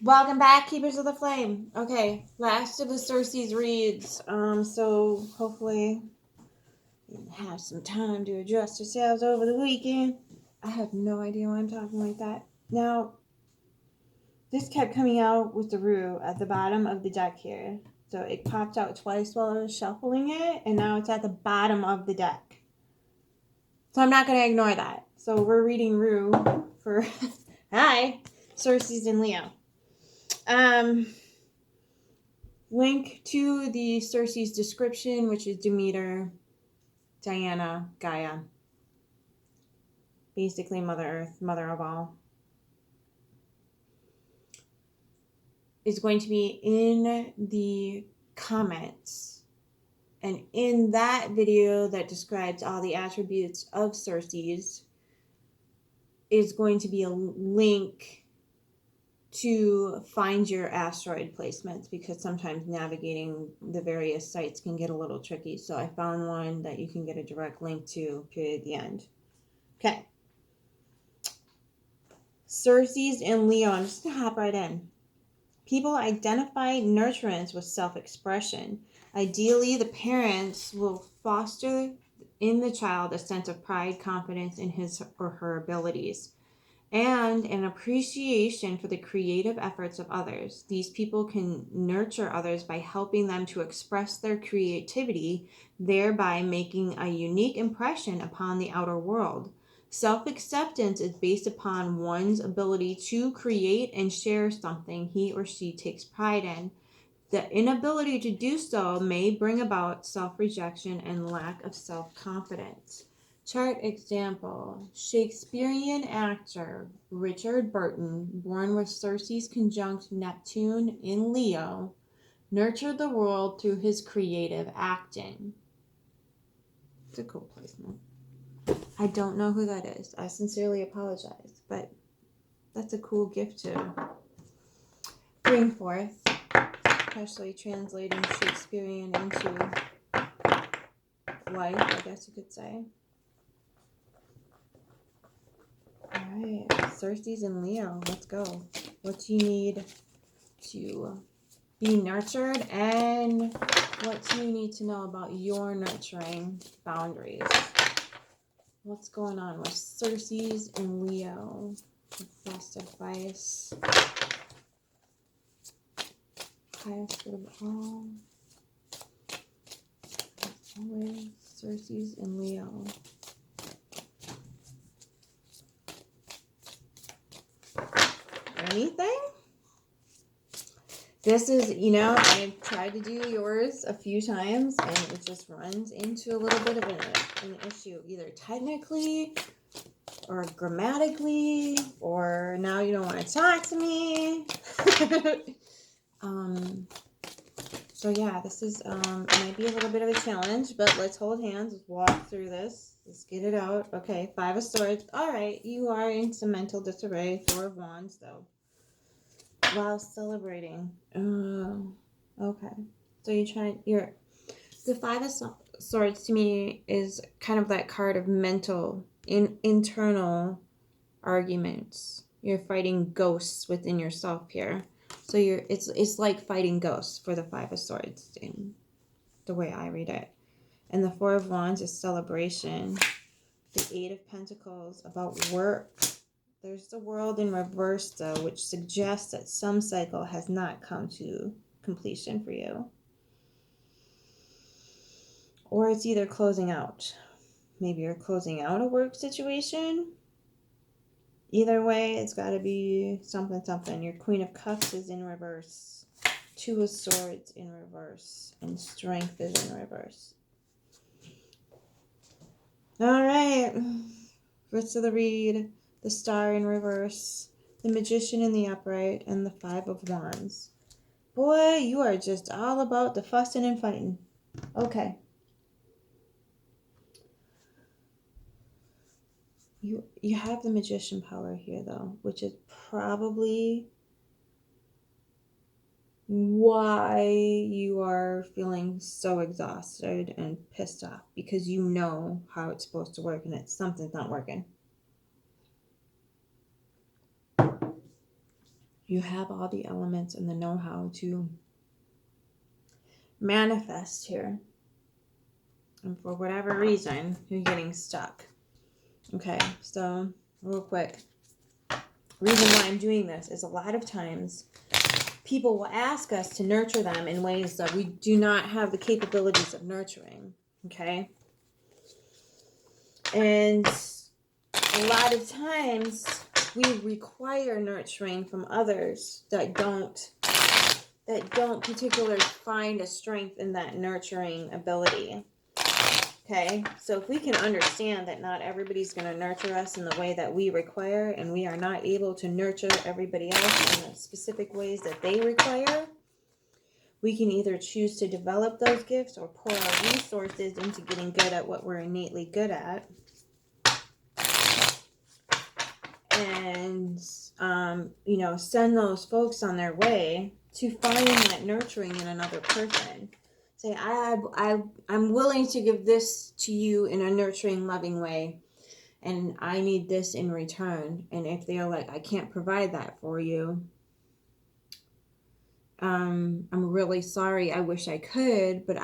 Welcome back, Keepers of the Flame. Okay, last of the Ceres reads. So hopefully you have some time to adjust yourselves over the weekend. I have no idea why I'm talking like that. Now, this kept coming out with the roux at the bottom of the deck here. So it popped out twice while I was shuffling it, and now it's at the bottom of the deck. So I'm not going to ignore that. So we're reading roux for, hi, Ceres and Leo. Link to the Ceres description, which is Demeter, Diana, Gaia. Basically Mother Earth, Mother of all. Is going to be in the comments. And in that video that describes all the attributes of Ceres is going to be a link to find your asteroid placements, because sometimes navigating the various sites can get a little tricky. So I found one that you can get a direct link to, period, the end. Okay. Ceres and Leo, I'm just going to hop right in. People identify nurturance with self-expression. Ideally, the parents will foster in the child a sense of pride, confidence in his or her abilities, and an appreciation for the creative efforts of others. These people can nurture others by helping them to express their creativity, thereby making a unique impression upon the outer world. Self-acceptance is based upon one's ability to create and share something he or she takes pride in. The inability to do so may bring about self-rejection and lack of self-confidence. Chart example: Shakespearean actor Richard Burton, born with Ceres conjunct Neptune in Leo, nurtured the world through his creative acting. It's a cool placement. I don't know who that is. I sincerely apologize, but that's a cool gift to bring forth, especially translating Shakespearean into life, I guess you could say. Alright, Ceres and Leo, let's go. What do you need to be nurtured, and what do you need to know about your nurturing boundaries? What's going on with Ceres and Leo? The best advice. Highest good of all. As always, Ceres and Leo. Anything? This is, I've tried to do yours a few times, and it just runs into a little bit of an issue, either technically or grammatically, or now you don't want to talk to me. So yeah, this is, it might be a little bit of a challenge, but let's hold hands, let's walk through this, let's get it out. Okay, 5 of Swords. All right, you are in some mental disarray. 4 of Wands, though. While celebrating. Okay. So the 5 of Swords to me is kind of that card of mental, internal arguments. You're fighting ghosts within yourself here. So it's like fighting ghosts for the 5 of Swords in the way I read it. And the 4 of Wands is celebration. The 8 of Pentacles about work. There's the World in reverse, though, which suggests that some cycle has not come to completion for you. Or it's either closing out. Maybe you're closing out a work situation. Either way, it's got to be something, something. Your Queen of Cups is in reverse. 2 of Swords in reverse. And Strength is in reverse. All right. Rest of the read. The Star in reverse, the Magician in the upright, and the 5 of Wands. Boy, you are just all about the fussing and fighting. Okay. You have the Magician power here, though, which is probably why you are feeling so exhausted and pissed off, because you know how it's supposed to work and something's not working. You have all the elements and the know-how to manifest here. And for whatever reason, you're getting stuck. Okay, so real quick. Reason why I'm doing this is a lot of times people will ask us to nurture them in ways that we do not have the capabilities of nurturing. Okay? And a lot of times we require nurturing from others that don't particularly find a strength in that nurturing ability. Okay, so if we can understand that not everybody's going to nurture us in the way that we require, and we are not able to nurture everybody else in the specific ways that they require, we can either choose to develop those gifts or pour our resources into getting good at what we're innately good at. And, send those folks on their way to find that nurturing in another person. Say, I'm willing to give this to you in a nurturing, loving way, and I need this in return. And if they're like, I can't provide that for you, I'm really sorry. I wish I could, but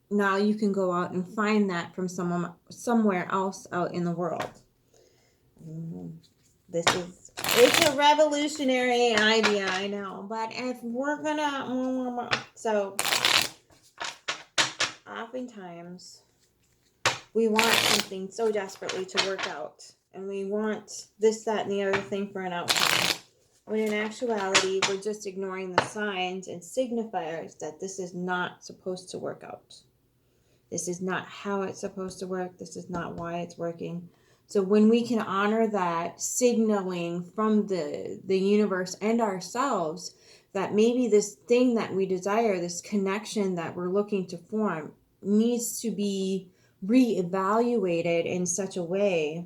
now you can go out and find that from somewhere else out in the world. It's a revolutionary idea, I know, but if we're gonna, so oftentimes we want something so desperately to work out, and we want this, that, and the other thing for an outcome, when in actuality we're just ignoring the signs and signifiers that this is not supposed to work out. This is not how it's supposed to work. This is not why it's working. So when we can honor that signaling from the universe and ourselves that maybe this thing that we desire, this connection that we're looking to form, needs to be reevaluated in such a way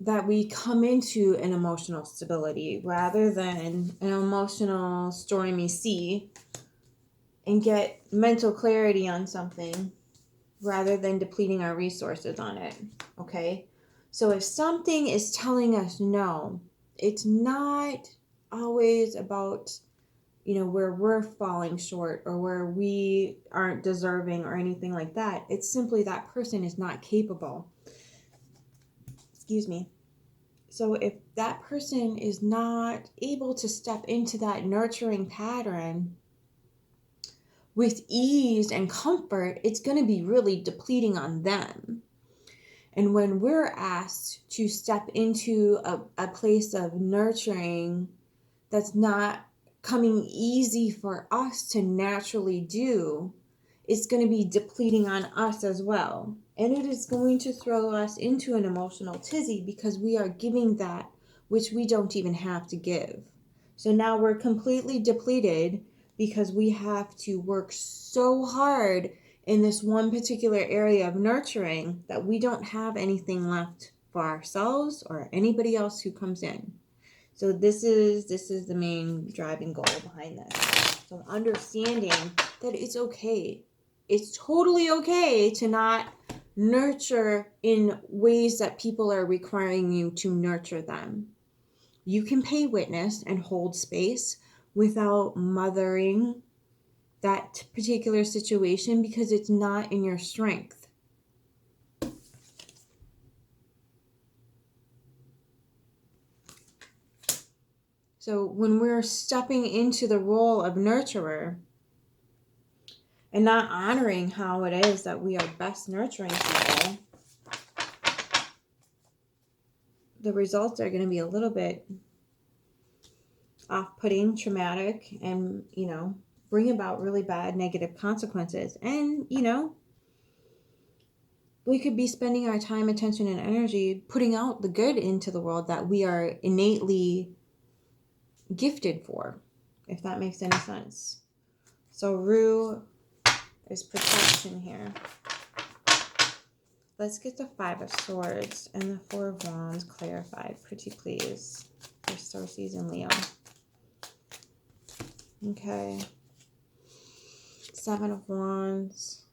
that we come into an emotional stability rather than an emotional stormy sea, and get mental clarity on something rather than depleting our resources on it. Okay? So if something is telling us no, it's not always about, where we're falling short or where we aren't deserving or anything like that. It's simply that person is not capable. Excuse me. So if that person is not able to step into that nurturing pattern with ease and comfort, it's going to be really depleting on them. And when we're asked to step into a place of nurturing that's not coming easy for us to naturally do, it's going to be depleting on us as well. And it is going to throw us into an emotional tizzy because we are giving that which we don't even have to give. So now we're completely depleted because we have to work so hard in this one particular area of nurturing that we don't have anything left for ourselves or anybody else who comes in. So this is the main driving goal behind this. So understanding that it's okay. It's totally okay to not nurture in ways that people are requiring you to nurture them. You can pay witness and hold space without mothering that particular situation because it's not in your strength. So when we're stepping into the role of nurturer and not honoring how it is that we are best nurturing people, the results are going to be a little bit off-putting, traumatic, and, bring about really bad negative consequences. And, we could be spending our time, attention, and energy putting out the good into the world that we are innately gifted for, if that makes any sense. So Rue is protection here. Let's get the 5 of Swords and the 4 of Wands clarified, pretty please, for Ceres and Leo. Okay. 7 of Wands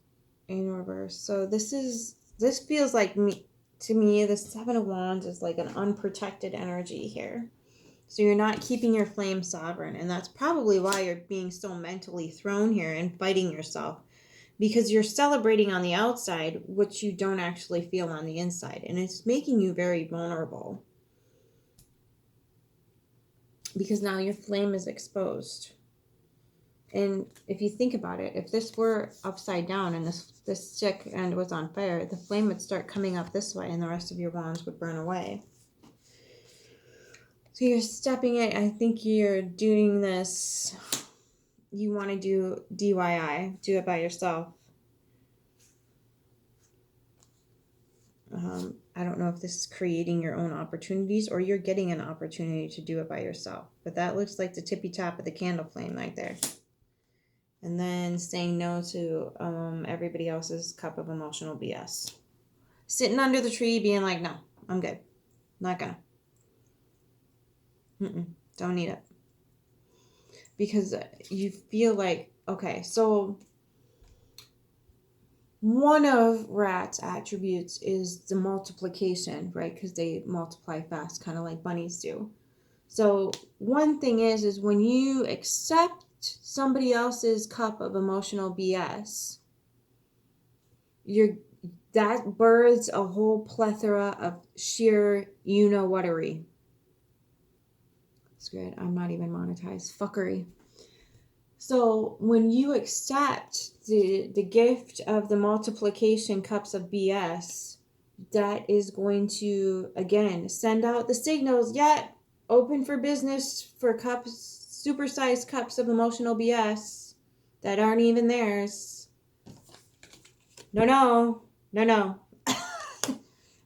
in reverse. So this feels like me to me, the Seven of Wands is like an unprotected energy here. So you're not keeping your flame sovereign. And that's probably why you're being so mentally thrown here and fighting yourself. Because you're celebrating on the outside what you don't actually feel on the inside. And it's making you very vulnerable. Because now your flame is exposed. And if you think about it, if this were upside down and this stick end was on fire, the flame would start coming up this way and the rest of your wands would burn away. So you're stepping in. I think you're doing this. You want to do DIY. Do it by yourself. I don't know if this is creating your own opportunities or you're getting an opportunity to do it by yourself. But that looks like the tippy top of the candle flame right there. And then saying no to everybody else's cup of emotional BS. Sitting under the tree being like, no, I'm good. Not gonna. Don't need it. Because you feel like, okay, so one of rats' attributes is the multiplication, right? Because they multiply fast, kind of like bunnies do. So one thing is when you accept somebody else's cup of emotional BS, that births a whole plethora of sheer you-know-whatery. It's good. I'm not even monetized. Fuckery. So when you accept the gift of the multiplication cups of BS, that is going to, again, send out the signals. Open for business for cups, supersized cups of emotional BS that aren't even theirs. No.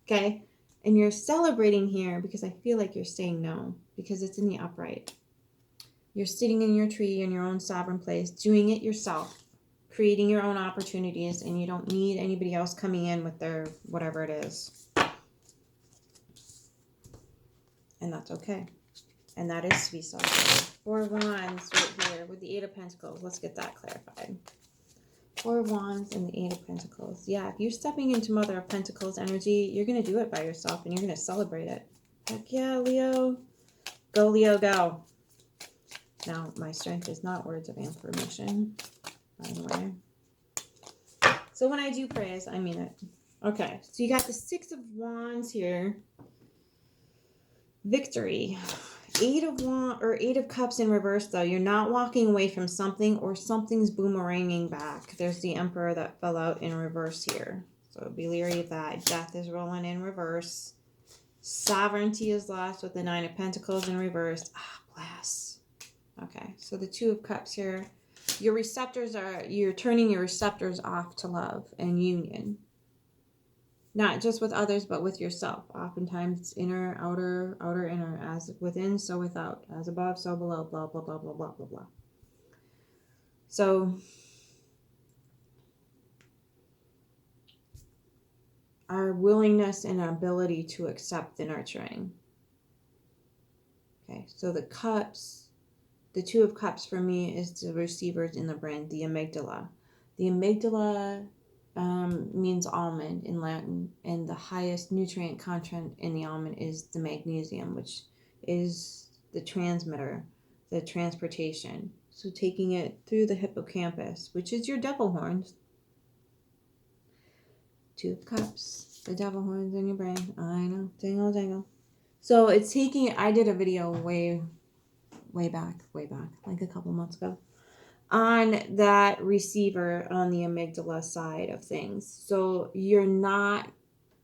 Okay? And you're celebrating here because I feel like you're saying no because it's in the upright. You're sitting in your tree in your own sovereign place, doing it yourself, creating your own opportunities, and you don't need anybody else coming in with their whatever it is. And that's okay. And that is sweet soul. 4 wands right here with the 8 of Pentacles. Let's get that clarified. 4 wands and the 8 of Pentacles. Yeah, if you're stepping into Mother of Pentacles energy, you're going to do it by yourself and you're going to celebrate it. Heck yeah, Leo. Go, Leo, go. Now, my strength is not words of affirmation, by the way. So when I do praise, I mean it. Okay, so you got the 6 of Wands here. Victory. 8 of Cups in reverse, though. You're not walking away from something or something's boomeranging back. There's the Emperor that fell out in reverse here. So be leery of that. Death is rolling in reverse. Sovereignty is lost with the 9 of Pentacles in reverse. Bless. Okay, so the 2 of Cups here. You're turning your receptors off to love and union. Not just with others, but with yourself. Oftentimes it's inner, outer, inner. As within, so without. As above, so below. Blah, blah, blah, blah, blah, blah, blah. So, our willingness and ability to accept the nurturing. Okay, so the cups... The 2 of Cups for me is the receivers in the brain, the amygdala. The amygdala means almond in Latin, and the highest nutrient content in the almond is the magnesium, which is the transmitter, the transportation. So taking it through the hippocampus, which is your devil horns. 2 of Cups, the devil horns in your brain. I know, dangle, dangle. So it's taking, I did a video way back, like a couple months ago, on that receiver on the amygdala side of things. So you're not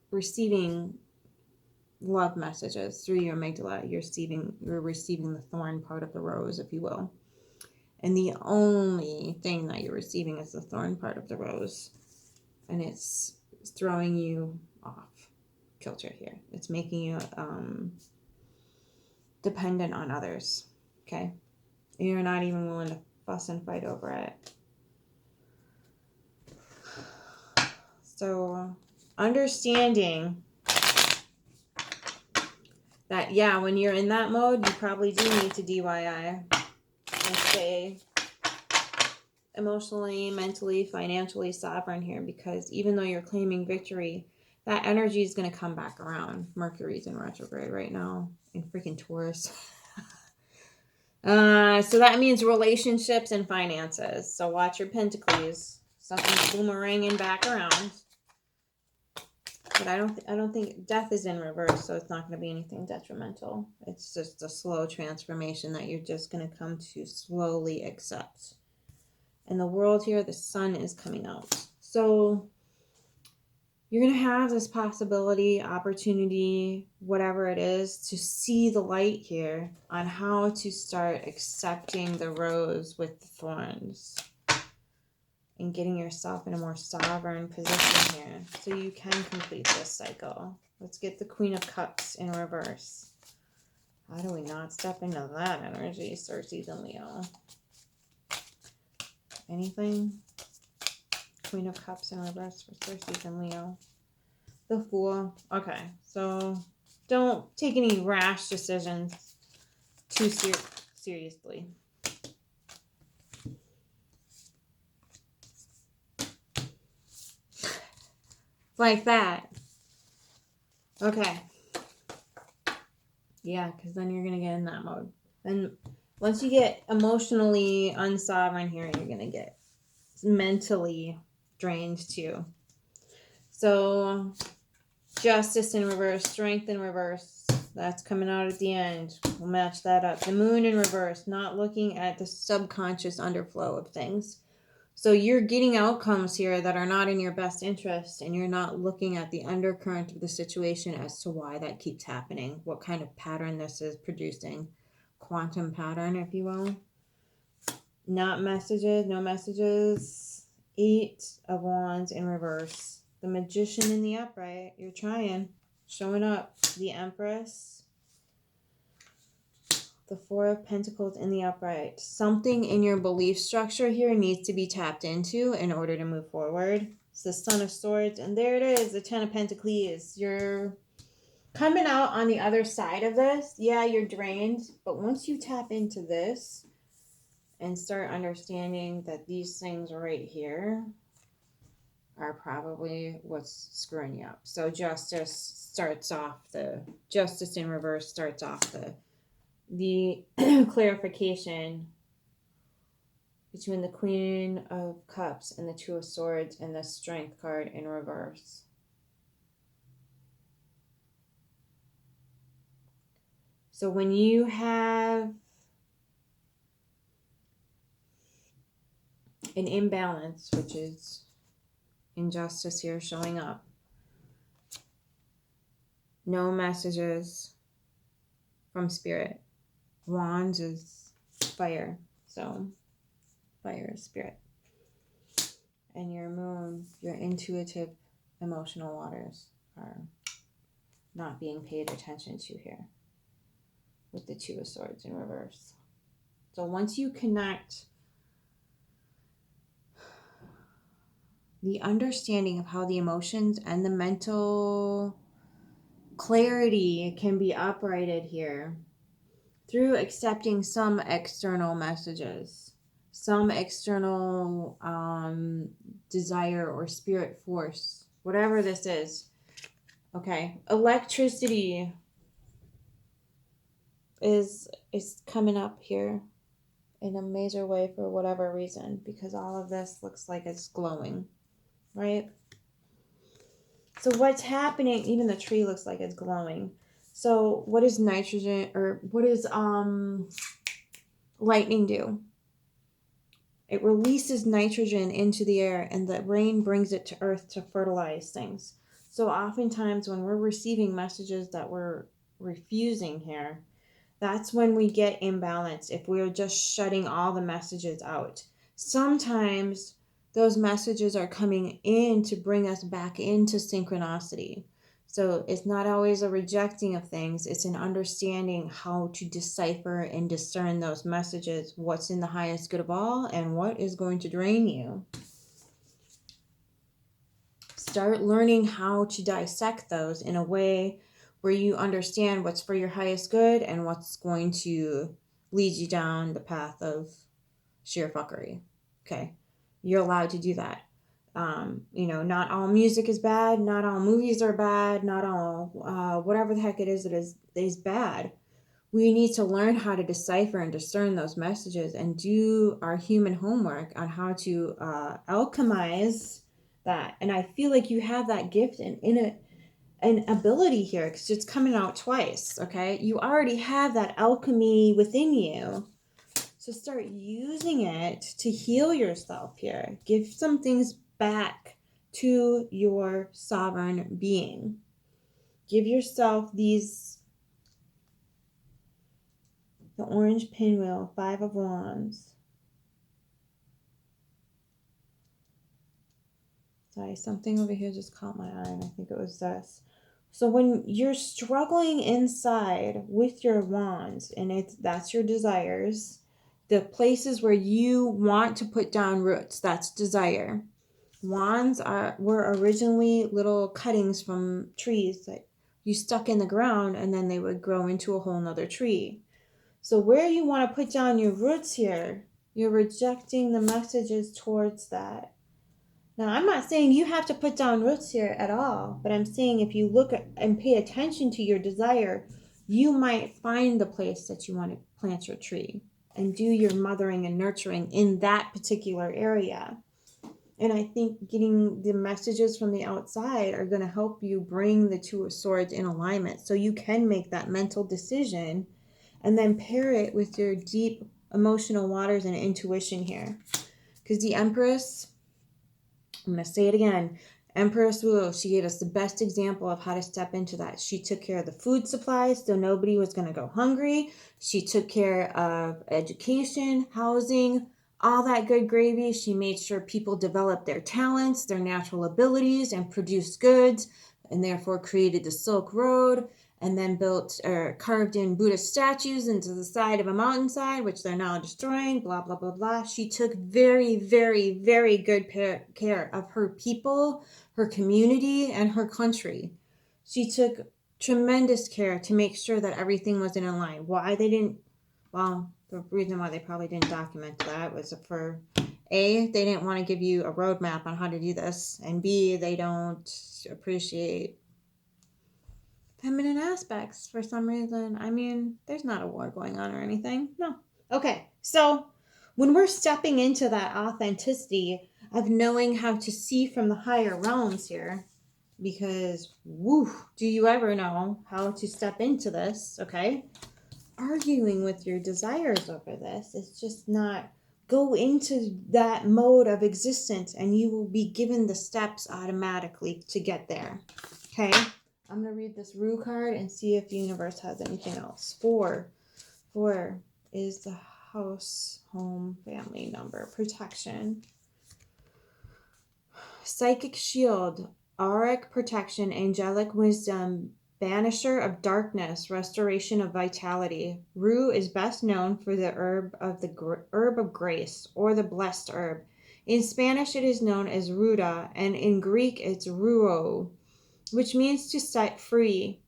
receiving love messages through your amygdala. You're receiving the thorn part of the rose, if you will. And the only thing that you're receiving is the thorn part of the rose. And it's throwing you off kilter here. It's making you dependent on others. Okay? You're not even willing to fuss and fight over it. So, understanding that, yeah, when you're in that mode, you probably do need to DIY and stay emotionally, mentally, financially sovereign here, because even though you're claiming victory, that energy is going to come back around. Mercury's in retrograde right now in freaking Taurus. So that means relationships and finances. So watch your Pentacles. Something's boomeranging back around. But I don't think death is in reverse, so it's not going to be anything detrimental. It's just a slow transformation that you're just going to come to slowly accept. In the world here, the sun is coming out. So you're going to have this possibility, opportunity, whatever it is, to see the light here on how to start accepting the rose with the thorns. And getting yourself in a more sovereign position here so you can complete this cycle. Let's get the Queen of Cups in reverse. How do we not step into that energy, Ceres and Leo? Anything? Queen of Cups in reverse for Ceres and Leo. The Fool. Okay, so don't take any rash decisions too seriously. Like that. Okay. Yeah, because then you're going to get in that mode. Then once you get emotionally unsovereign here, you're going to get mentally drained too. So Justice in reverse, Strength in reverse. That's coming out at the end. We'll match that up. The Moon in reverse, not looking at the subconscious underflow of things. So you're getting outcomes here that are not in your best interest, and you're not looking at the undercurrent of the situation as to why that keeps happening, what kind of pattern this is producing. Quantum pattern, if you will. Not messages, no messages. 8 of Wands in reverse. The Magician in the upright. You're trying. Showing up. The Empress. The 4 of Pentacles in the upright. Something in your belief structure here needs to be tapped into in order to move forward. It's the Son of Swords. And there it is, the 10 of Pentacles. You're coming out on the other side of this. Yeah, you're drained. But once you tap into this and start understanding that these things right here are probably what's screwing you up. So Justice in reverse starts off the clarification between the Queen of Cups and the 2 of Swords and the Strength card in reverse. So when you have an imbalance, which is injustice here showing up, no messages from Spirit. Wands is fire, so fire is Spirit. And your Moon, your intuitive emotional waters are not being paid attention to here with the 2 of Swords in reverse. So once you connect the understanding of how the emotions and the mental clarity can be uprighted here through accepting some external messages, some external desire or spirit force, whatever this is. Okay, electricity is coming up here in a major way for whatever reason, because all of this looks like it's glowing, right? So what's happening, even the tree looks like it's glowing. So what is nitrogen, or what does lightning do? It releases nitrogen into the air, and the rain brings it to earth to fertilize things. So oftentimes when we're receiving messages that we're refusing here, that's when we get imbalanced, if we're just shutting all the messages out. Sometimes those messages are coming in to bring us back into synchronicity. So it's not always a rejecting of things. It's an understanding how to decipher and discern those messages, what's in the highest good of all and what is going to drain you. Start learning how to dissect those in a way where you understand what's for your highest good and what's going to lead you down the path of sheer fuckery. Okay, you're allowed to do that. Not all music is bad, not all movies are bad, not all whatever the heck it is bad. We need to learn how to decipher and discern those messages and do our human homework on how to alchemize that. And I feel like you have that gift and an ability here because it's coming out twice. Okay, you already have that alchemy within you. So start using it to heal yourself here. Give some things back to your sovereign being. Give yourself these, the orange pinwheel, 5 of Wands. Sorry, something over here just caught my eye and I think it was this. So when you're struggling inside with your wands and that's your desires, the places where you want to put down roots, that's desire. Wands were originally little cuttings from trees that you stuck in the ground and then they would grow into a whole nother tree. So where you want to put down your roots here, you're rejecting the messages towards that. Now, I'm not saying you have to put down roots here at all, but I'm saying if you look at and pay attention to your desire, you might find the place that you want to plant your tree and do your mothering and nurturing in that particular area. And I think getting the messages from the outside are going to help you bring the Two of Swords in alignment so you can make that mental decision and then pair it with your deep emotional waters and intuition here. Because the Empress, I'm going to say it again, Empress Wu, she gave us the best example of how to step into that. She took care of the food supplies so nobody was going to go hungry. She took care of education, housing, all that good gravy. She made sure people developed their talents, their natural abilities, and produced goods, and therefore created the Silk Road, and then built or carved in Buddhist statues into the side of a mountainside, which they're now destroying, blah, blah, blah, blah. She took very, very, very good care of her people, her community, and her country. She took tremendous care to make sure that everything was in line. Why they didn't, well, the reason why they probably didn't document that was for A, they didn't want to give you a roadmap on how to do this, and B, they don't appreciate feminine aspects for some reason. I mean, there's not a war going on or anything. No. Okay, so when we're stepping into that authenticity of knowing how to see from the higher realms here, because woo, do you ever know how to step into this? Okay, arguing with your desires over this is just not. Go into that mode of existence and you will be given the steps automatically to get there. Okay, I'm going to read this Rue card and see if the universe has anything else. 4 is the house, home, family number, protection. Psychic shield, auric protection, angelic wisdom, banisher of darkness, restoration of vitality. Rue is best known for the herb of grace, or the blessed herb. In Spanish, it is known as ruda, and in Greek, it's ruo, which means to set free.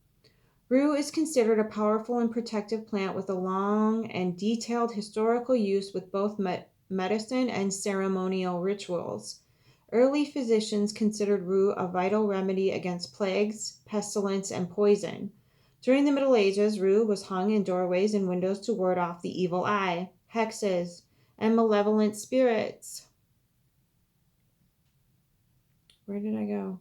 Rue is considered a powerful and protective plant with a long and detailed historical use with both medicine and ceremonial rituals. Early physicians considered rue a vital remedy against plagues, pestilence, and poison. During the Middle Ages, rue was hung in doorways and windows to ward off the evil eye, hexes, and malevolent spirits. Where did I go?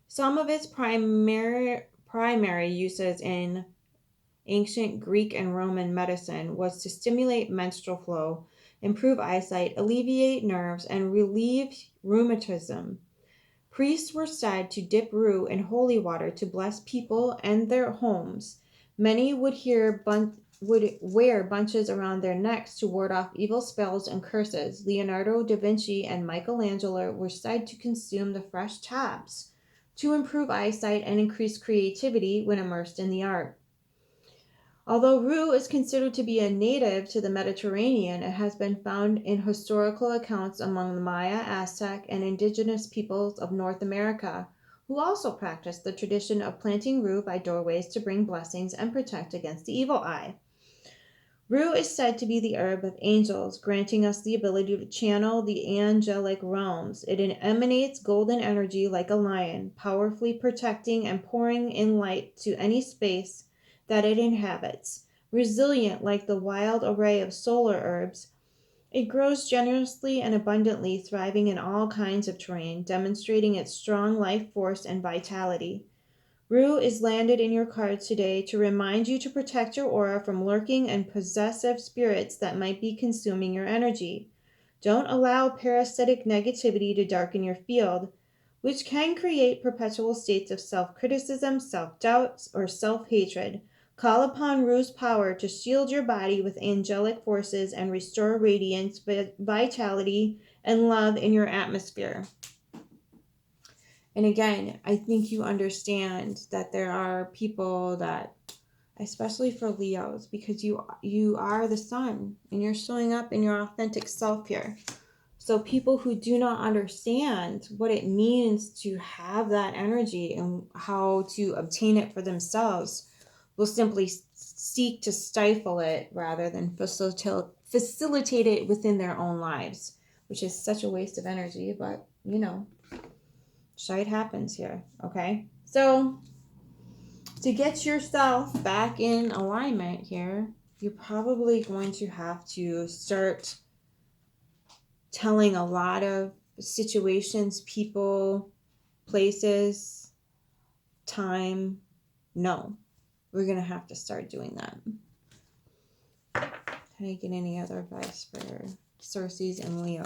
Some of its primary uses in ancient Greek and Roman medicine was to stimulate menstrual flow, improve eyesight, alleviate nerves, and relieve rheumatism. Priests were said to dip rue in holy water to bless people and their homes. Many would wear bunches around their necks to ward off evil spells and curses. Leonardo da Vinci and Michelangelo were said to consume the fresh tabs to improve eyesight and increase creativity when immersed in the art. Although rue is considered to be a native to the Mediterranean, it has been found in historical accounts among the Maya, Aztec, and indigenous peoples of North America, who also practiced the tradition of planting rue by doorways to bring blessings and protect against the evil eye. Rue is said to be the herb of angels, granting us the ability to channel the angelic realms. It emanates golden energy like a lion, powerfully protecting and pouring in light to any space that it inhabits. Resilient like the wild array of solar herbs, it grows generously and abundantly, thriving in all kinds of terrain, demonstrating its strong life force and vitality. Rue is landed in your cards today to remind you to protect your aura from lurking and possessive spirits that might be consuming your energy. Don't allow parasitic negativity to darken your field, which can create perpetual states of self-criticism, self-doubt, or self-hatred. Call upon Rue's power to shield your body with angelic forces and restore radiance, vitality, and love in your atmosphere. And again, I think you understand that there are people that, especially for Leos, because you are the sun and you're showing up in your authentic self here. So people who do not understand what it means to have that energy and how to obtain it for themselves will simply seek to stifle it rather than facilitate it within their own lives, which is such a waste of energy, but you know. Shite happens here, okay? So, to get yourself back in alignment here, you're probably going to have to start telling a lot of situations, people, places, time, no. We're going to have to start doing that. Can I get any other advice for Ceres and Leo?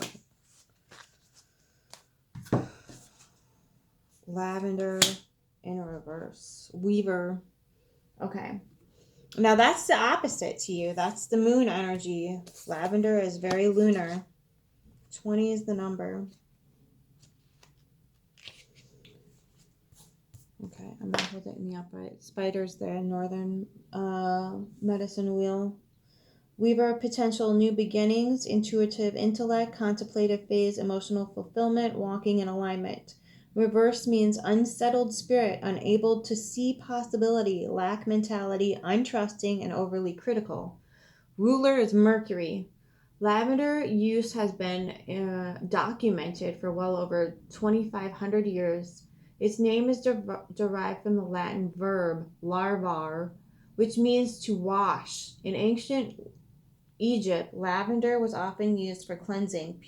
Lavender in reverse. Weaver. Okay. Now that's the opposite to you. That's the moon energy. Lavender is very lunar. 20 is the number. Okay, I'm going to hold it in the upright. Spiders there, northern medicine wheel. Weaver, potential new beginnings, intuitive intellect, contemplative phase, emotional fulfillment, walking in alignment. Reverse means unsettled spirit, unable to see possibility, lack mentality, untrusting, and overly critical. Ruler is Mercury. Lavender use has been documented for well over 2,500 years. Its name is derived from the Latin verb larvar, which means to wash. In ancient Egypt, lavender was often used for cleansing,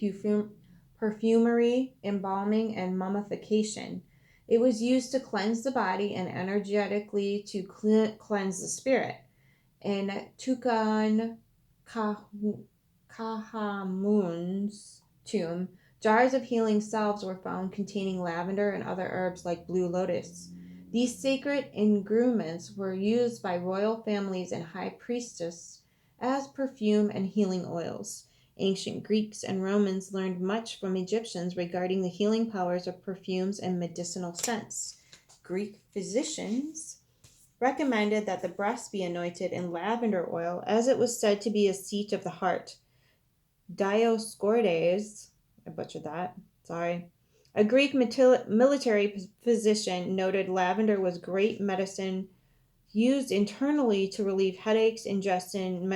perfumery, embalming, and mummification. It was used to cleanse the body and energetically to cleanse the spirit. In Tutankhamun's tomb, jars of healing salves were found containing lavender and other herbs like blue lotus. These sacred ingredients were used by royal families and high priestesses as perfume and healing oils. Ancient Greeks and Romans learned much from Egyptians regarding the healing powers of perfumes and medicinal scents. Greek physicians recommended that the breast be anointed in lavender oil, as it was said to be a seat of the heart. Dioscorides, I butchered that, sorry. A Greek military physician noted lavender was great medicine used internally to relieve headaches, ingestion,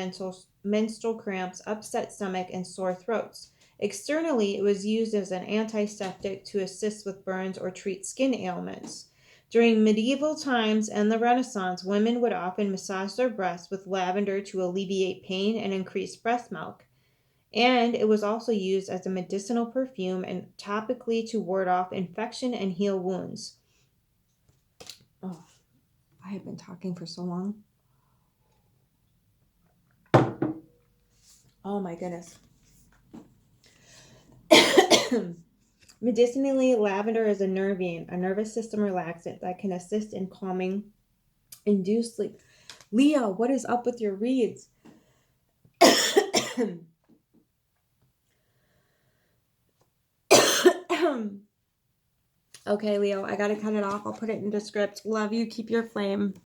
menstrual cramps, upset stomach, and sore throats. Externally, it was used as an antiseptic to assist with burns or treat skin ailments. During medieval times and the Renaissance, women would often massage their breasts with lavender to alleviate pain and increase breast milk. And it was also used as a medicinal perfume and topically to ward off infection and heal wounds. Oh, I have been talking for so long. Oh my goodness. Medicinally, lavender is a nervous system relaxant that can assist in calming induced sleep. Leo, what is up with your reads? Okay, Leo, I gotta cut it off. I'll put it into script. Love you. Keep your flame.